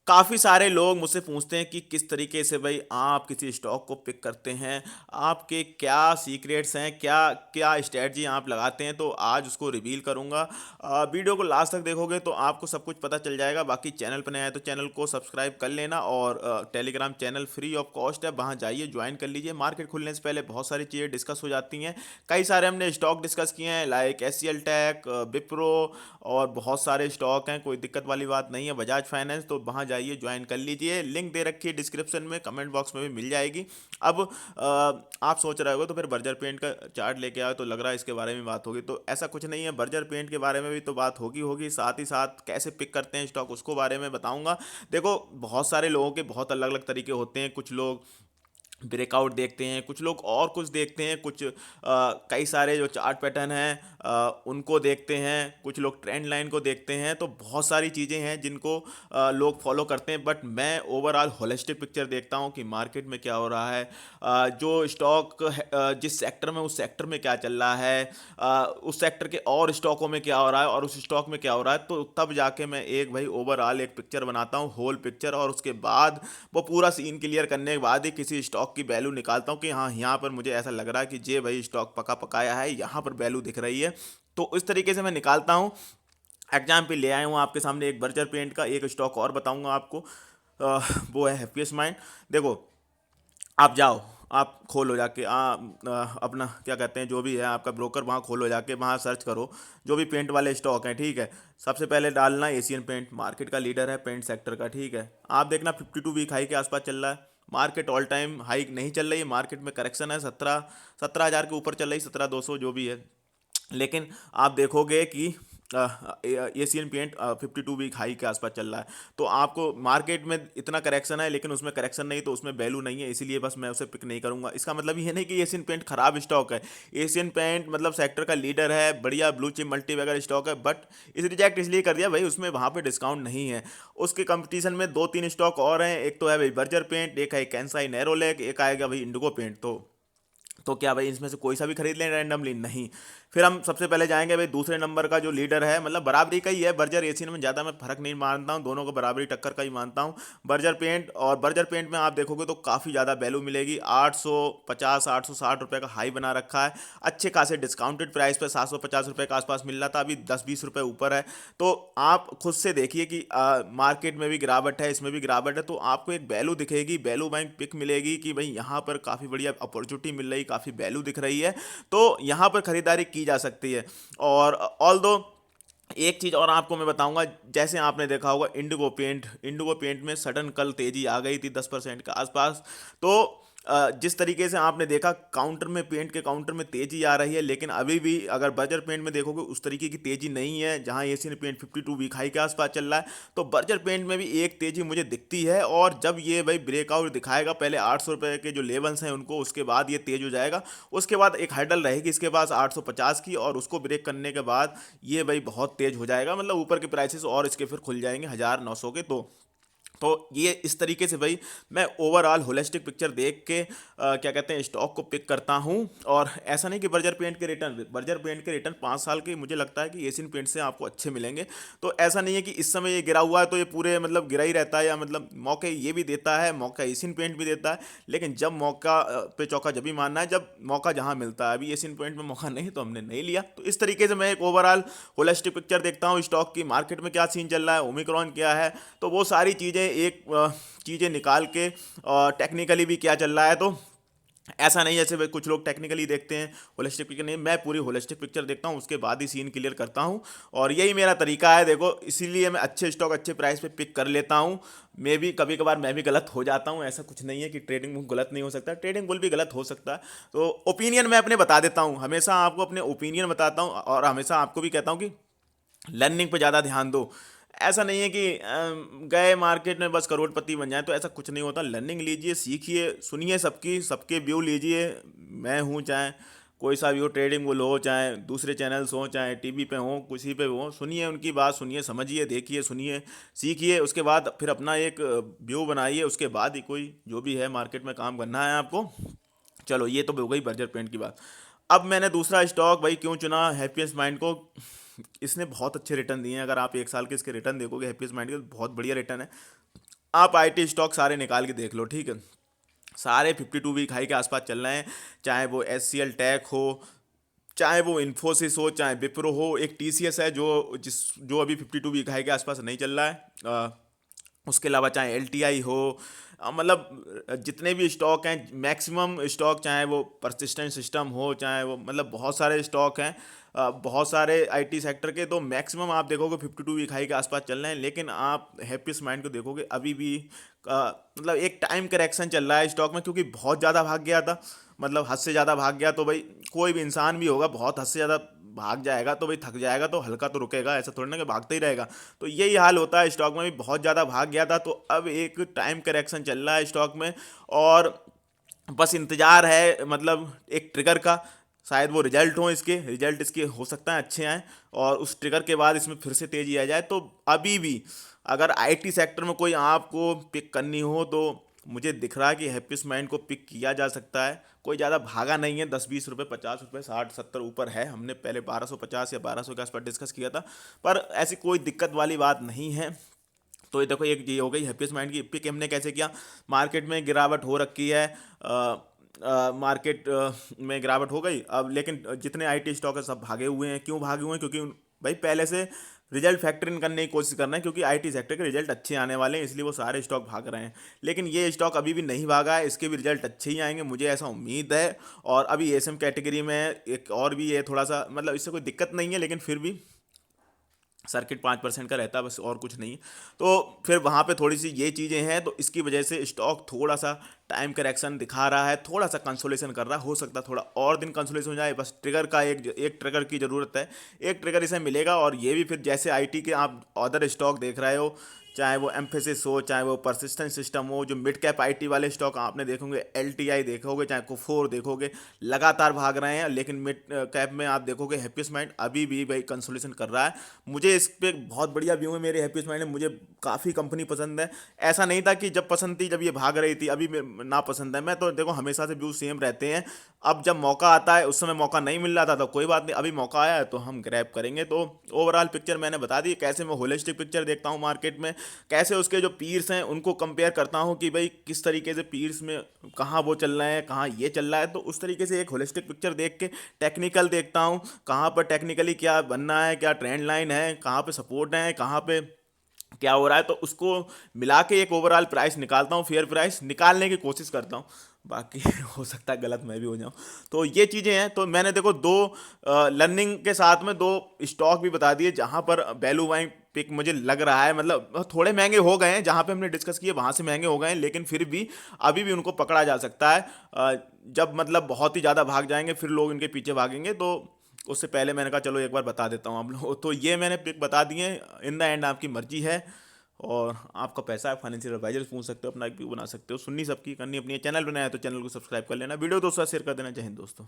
काफ़ी सारे लोग मुझसे पूछते हैं कि किस तरीके से भाई आप किसी स्टॉक को पिक करते हैं, आपके क्या सीक्रेट्स हैं, क्या क्या स्ट्रैटेजी आप लगाते हैं, तो आज उसको रिवील करूंगा। वीडियो को लास्ट तक देखोगे तो आपको सब कुछ पता चल जाएगा। बाकी चैनल पर नया है तो चैनल को सब्सक्राइब कर लेना, और Telegram channel free of cost है, वहाँ जाइए ज्वाइन कर लीजिए। मार्केट खुलने से पहले बहुत सारी चीज़ें डिस्कस हो जाती हैं। कई सारे हमने स्टॉक डिस्कस किए हैं, like S C L tech, Wipro, और बहुत सारे स्टॉक हैं, कोई दिक्कत वाली बात नहीं है, बजाज फाइनेंस। तो वहाँ जाइए ज्वाइन कर लीजिए, लिंक दे रखी है डिस्क्रिप्शन में, कमेंट बॉक्स में भी मिल जाएगी। अब आप सोच रहे हो तो फिर बर्जर पेंट का चार्ट लेके आओ तो लग रहा है इसके बारे में बात होगी, तो ऐसा कुछ नहीं है। बर्जर पेंट के बारे में भी तो बात होगी होगी, साथ ही साथ कैसे पिक करते हैं स्टॉक उसको बारे में बताऊंगा। देखो, बहुत सारे लोगों के बहुत अलग अलग तरीके होते हैं। कुछ लोग ब्रेकआउट देखते हैं, कुछ लोग और कुछ देखते हैं, कुछ कई सारे जो चार्ट पैटर्न हैं उनको देखते हैं, कुछ लोग ट्रेंड लाइन को देखते हैं। तो बहुत सारी चीज़ें हैं जिनको लोग फॉलो करते हैं, बट मैं ओवरऑल होलिस्टिक पिक्चर देखता हूँ कि मार्केट में क्या हो रहा है, जो स्टॉक जिस सेक्टर में, उस सेक्टर में क्या चल रहा है, उस सेक्टर के और स्टॉकों में क्या हो रहा है, और उस स्टॉक में क्या हो रहा है। तो तब जाके मैं एक भाई ओवरऑल एक पिक्चर बनाता हूँ, होल पिक्चर, और उसके बाद वो पूरा सीन क्लियर करने के बाद ही किसी स्टॉक की वैल्यू निकालता हूँ कि हाँ, यहाँ पर मुझे ऐसा लग रहा है कि जे भाई स्टॉक पका पकाया है, यहाँ पर वैल्यू दिख रही है। तो इस तरीके से मैं निकालता हूँ। एग्जाम्पल ले आया हूँ आपके सामने एक बर्जर पेंट का, एक स्टॉक और बताऊंगा आपको। वो है हैप्पीएस्ट माइंड। देखो, आप जाओ, आप खोलो जाके अपना क्या कहते हैं, जो भी है आपका ब्रोकर, वहाँ खोलो जाके, वहाँ सर्च करो जो भी पेंट वाले स्टॉक हैं, ठीक है। सबसे पहले डालना एशियन पेंट, मार्केट का लीडर है पेंट सेक्टर का, ठीक है। आप देखना 52 वीक हाई के आसपास चल रहा है। मार्केट ऑल टाइम हाई नहीं चल रही है, मार्केट में करेक्शन है, 17,000 के ऊपर चल रही, 17,200 जो भी है। लेकिन आप देखोगे कि एशियन पेंट 52 वीक हाई के आसपास चल रहा है। तो आपको मार्केट में इतना करेक्शन है, लेकिन उसमें करेक्शन नहीं, तो उसमें वैल्यू नहीं है, इसीलिए बस मैं उसे पिक नहीं करूंगा। इसका मतलब ये नहीं कि एशियन पेंट खराब स्टॉक है। एशियन पेंट मतलब सेक्टर का लीडर है, बढ़िया ब्लू चिप मल्टी वगैरह स्टॉक है, बट इस रिजेक्ट इसलिए कर दिया भाई, उसमें वहाँ पे डिस्काउंट नहीं है। उसके कंपटीशन में दो तीन स्टॉक और हैं, एक तो है भाई बर्जर पेंट, एक है कैंसाई नैरोलैक, एक आएगा भाई इंडिगो पेंट। तो क्या भाई इसमें से कोई सा भी खरीद लें रैंडमली? नहीं। फिर हम सबसे पहले जाएंगे भाई दूसरे नंबर का जो लीडर है, मतलब बराबरी का ही है, बर्जर एशियन में ज़्यादा मैं फर्क नहीं मानता हूँ, दोनों को बराबरी टक्कर का ही मानता हूँ। बर्जर पेंट, और बर्जर पेंट में आप देखोगे तो काफ़ी ज़्यादा वैल्यू मिलेगी। 850 860 रुपये का हाई बना रखा है, अच्छे खासे डिस्काउंटेड प्राइस पे 750 रुपये के आसपास मिल रहा था, अभी 10-20 रुपये ऊपर है। तो आप खुद से देखिए कि मार्केट में भी गिरावट है, इसमें भी गिरावट है, तो आपको एक वैल्यू दिखेगी, वैल्यू बैंक पिक मिलेगी कि भाई यहाँ पर काफ़ी बढ़िया अपॉर्चुनिटी मिल रही, काफ़ी वैल्यू दिख रही है, तो यहाँ पर खरीदारी की जा सकती है। और ऑल दो एक चीज़ और आपको मैं बताऊंगा, जैसे आपने देखा होगा इंडिगो पेंट में सडन कल तेजी आ गई थी 10% के आसपास। तो जिस तरीके से आपने देखा काउंटर में, पेंट के काउंटर में तेजी आ रही है, लेकिन अभी भी अगर बर्जर पेंट में देखोगे उस तरीके की तेजी नहीं है। जहां एशियन पेंट 52 वीक हाई के आसपास चल रहा है, तो बर्जर पेंट में भी एक तेजी मुझे दिखती है। और जब ये भाई ब्रेकआउट दिखाएगा, पहले 800 रुपये के जो लेवल्स हैं उनको, उसके बाद ये तेज हो जाएगा। उसके बाद एक हर्डल रहेगी इसके पास 850 की, और उसको ब्रेक करने के बाद ये भाई बहुत तेज हो जाएगा, मतलब ऊपर के प्राइसेस और इसके फिर खुल जाएंगे 1,900 के। तो ये इस तरीके से भाई मैं ओवरऑल होलिस्टिक पिक्चर देख के क्या कहते हैं, स्टॉक को पिक करता हूँ। और ऐसा नहीं कि बर्जर पेंट के रिटर्न 5 साल के मुझे लगता है कि एशियन पेंट से आपको अच्छे मिलेंगे। तो ऐसा नहीं है कि इस समय ये गिरा हुआ है तो ये पूरे मतलब गिरा ही रहता है, या मतलब मौके ये भी देता है, मौका एशियन पेंट भी देता है। लेकिन जब मौका पे चौका जब भी मारना है, जब मौका जहाँ मिलता है। अभी एशियन पेंट में मौका नहीं, तो हमने नहीं लिया। तो इस तरीके से मैं एक ओवरऑल होलिस्टिक पिक्चर देखता हूँ स्टॉक की, मार्केट में क्या सीन चल रहा है, ओमिक्रॉन क्या है, तो वो सारी चीज़ें एक चीज़ें निकाल के, टेक्निकली भी क्या चल रहा है। तो ऐसा नहीं जैसे भाई कुछ लोग टेक्निकली देखते हैं, होलिस्टिक पिक्चर नहीं, मैं पूरी होलिस्टिक पिक्चर देखता हूँ, उसके बाद ही सीन क्लियर करता हूँ। और यही मेरा तरीका है। देखो, इसीलिए मैं अच्छे स्टॉक अच्छे प्राइस पे पिक कर लेता हूँ। मैं भी कभी कभार मैं भी गलत हो जाता हूँ, ऐसा कुछ नहीं है कि ट्रेडिंग बुल गलत नहीं हो सकता, ट्रेडिंग बुल भी गलत हो सकता है। तो ओपिनियन मैं अपने बता देता हूँ, हमेशा आपको अपने ओपिनियन बताता हूँ, और हमेशा आपको भी कहता हूँ कि लर्निंग पे ज़्यादा ध्यान दो। ऐसा नहीं है कि गए मार्केट में बस करोड़पति बन जाए, तो ऐसा कुछ नहीं होता। लर्निंग लीजिए, सीखिए, सुनिए, सबके व्यू लीजिए। मैं हूँ, चाहे कोई सा भी हो, ट्रेडिंग वो हो, चाहे दूसरे चैनल्स हों, चाहे टीवी पे हों, किसी पे हो, सुनिए उनकी बात, सुनिए, समझिए, देखिए, सुनिए, सीखिए। उसके बाद फिर अपना एक व्यू बनाइए, उसके बाद ही कोई जो भी है मार्केट में काम करना है आपको। चलो, ये तो हो गई बर्जर पेंट की बात। अब मैंने दूसरा स्टॉक भाई क्यों चुना, हैप्पीएस्ट माइंड को। इसने बहुत अच्छे रिटर्न दिए हैं, अगर आप 1 साल के इसके रिटर्न देखोगे हैप्पीएस्ट माइंड के, तो बहुत बढ़िया रिटर्न है। आप आईटी स्टॉक सारे निकाल के देख लो, ठीक है, सारे 52 वीक हाई के आसपास चल रहे हैं। चाहे वो एच सी एल टेक हो, चाहे वो इन्फोसिस हो, चाहे विप्रो हो, एक टीसीएस है जो अभी 52 वीक हाई के आसपास नहीं चल रहा है। उसके अलावा चाहे एलटीआई हो, जितने भी स्टॉक हैं, मैक्सिमम स्टॉक, चाहे वो परसिस्टेंट सिस्टम हो, चाहे वो बहुत सारे स्टॉक हैं, बहुत सारे आईटी सेक्टर के, तो मैक्सिमम आप देखोगे 52 वीक हाई के आसपास चल रहे हैं। लेकिन आप हैप्पीस्ट माइंड को देखोगे अभी भी एक टाइम करेक्शन चल रहा है स्टॉक में, क्योंकि बहुत ज़्यादा भाग गया था, हद से ज़्यादा भाग गया। तो भाई कोई भी इंसान भी होगा, बहुत हद से ज़्यादा भाग जाएगा तो भाई थक जाएगा, तो हल्का तो रुकेगा, ऐसा थोड़ी ना कि भागते ही रहेगा। तो यही हाल होता है स्टॉक में भी, बहुत ज़्यादा भाग गया था, तो अब एक टाइम करेक्शन चल रहा है स्टॉक में। और बस इंतज़ार है एक ट्रिगर का, शायद वो रिजल्ट हो, इसके रिजल्ट इसके हो सकता है अच्छे आएँ, और उस ट्रिगर के बाद इसमें फिर से तेज़ी आ जाए। तो अभी भी अगर आईटी सेक्टर में कोई आपको पिक करनी हो, तो मुझे दिख रहा है कि हैप्पीस्ट माइंड को पिक किया जा सकता है। कोई ज़्यादा भागा नहीं है, 10-20 रुपये, 50 रुपये, 60-70 ऊपर है। हमने पहले 1250 या 1200 के आसपास डिस्कस किया था, पर ऐसी कोई दिक्कत वाली बात नहीं है। तो ये देखो, एक ये हो गई हैप्पीस्ट माइंड की पिक। हमने कैसे किया, मार्केट में गिरावट हो रखी है, मार्केट में गिरावट हो गई अब, लेकिन जितने आईटी स्टॉक है सब भागे हुए हैं। क्यों भागे हुए हैं? क्योंकि भाई पहले से रिजल्ट फैक्टर इन करने की कोशिश कर रहे हैं, क्योंकि आईटी सेक्टर के रिजल्ट अच्छे आने वाले हैं, इसलिए वो सारे स्टॉक भाग रहे हैं। लेकिन ये स्टॉक अभी भी नहीं भागा है, इसके भी रिजल्ट अच्छे ही आएंगे, मुझे ऐसा उम्मीद है। और अभी एसएम कैटेगरी में एक और भी है, थोड़ा सा इससे कोई दिक्कत नहीं है, लेकिन फिर भी सर्किट 5% का रहता है बस, और कुछ नहीं। तो फिर वहाँ पे थोड़ी सी ये चीज़ें हैं, तो इसकी वजह से स्टॉक थोड़ा सा टाइम करेक्शन दिखा रहा है, थोड़ा सा कंसोलेशन कर रहा है। हो सकता है थोड़ा और दिन कंसोलेशन हो जाए, बस ट्रिगर का एक ट्रिगर की ज़रूरत है। एक ट्रिगर इसे मिलेगा, और ये भी फिर जैसे आईटी के आप अदर स्टॉक देख रहे हो, चाहे वो एम्फेसिस हो, चाहे वो परसिस्टेंट सिस्टम हो, जो मिड कैप आईटी वाले स्टॉक आपने देखोगे, एलटीआई देखोगे, चाहे कुफोर देखोगे, लगातार भाग रहे हैं। लेकिन मिड कैप में आप देखोगे हैप्पीस्ट माइंड अभी भी भाई कंसोलेशन कर रहा है। मुझे इस पे बहुत बढ़िया व्यू है मेरे हैप्पीस्ट माइंड में, मुझे काफ़ी कंपनी पसंद है। ऐसा नहीं था कि जब पसंद थी, जब ये भाग रही थी, अभी ना पसंद है। मैं तो देखो हमेशा से व्यू सेम रहते हैं। अब जब मौका आता है, उस समय मौका नहीं मिल रहा था तो कोई बात नहीं, अभी मौका आया है तो हम ग्रैब करेंगे। तो ओवरऑल पिक्चर मैंने बता दी, कैसे मैं होलिस्टिक पिक्चर देखता हूँ मार्केट में, कैसे उसके जो पीर्स हैं उनको कंपेयर करता हूँ कि भाई किस तरीके से पीर्स में कहाँ वो चल रहे हैं, कहाँ ये चल रहा है। तो उस तरीके से एक होलिस्टिक पिक्चर देख के टेक्निकल देखता हूँ, कहाँ पर टेक्निकली क्या बनना है, क्या ट्रेंड लाइन है, कहाँ पे सपोर्ट है, कहाँ पे क्या हो रहा है, तो उसको मिला के एक ओवरऑल प्राइस निकालता हूँ, फेयर प्राइस निकालने की कोशिश करता हूँ। बाकी हो सकता है गलत मैं भी हो जाऊँ। तो ये चीज़ें हैं। तो मैंने देखो दो लर्निंग के साथ में दो स्टॉक भी बता दिए, जहाँ पर वैल्यू बाइंग पिक मुझे लग रहा है, थोड़े महंगे हो गए हैं, जहाँ पे हमने डिस्कस किए वहाँ से महंगे हो गए हैं, लेकिन फिर भी अभी भी उनको पकड़ा जा सकता है। जब बहुत ही ज़्यादा भाग जाएंगे, फिर लोग इनके पीछे भागेंगे, तो उससे पहले मैंने कहा चलो एक बार बता देता हूँ आप लोगों को। तो ये मैंने पिक बता दिए। इन द एंड आपकी मर्जी है, और आपका पैसा है, फाइनेंशियल एडवाइजर पूछ सकते हो, अपना एक व्यू बना सकते हो, सुननी सबकी, करनी अपनी है। चैनल बनाया तो चैनल को सब्सक्राइब कर लेना, वीडियो दोस्तों शेयर कर देना। जय हिंद दोस्तों।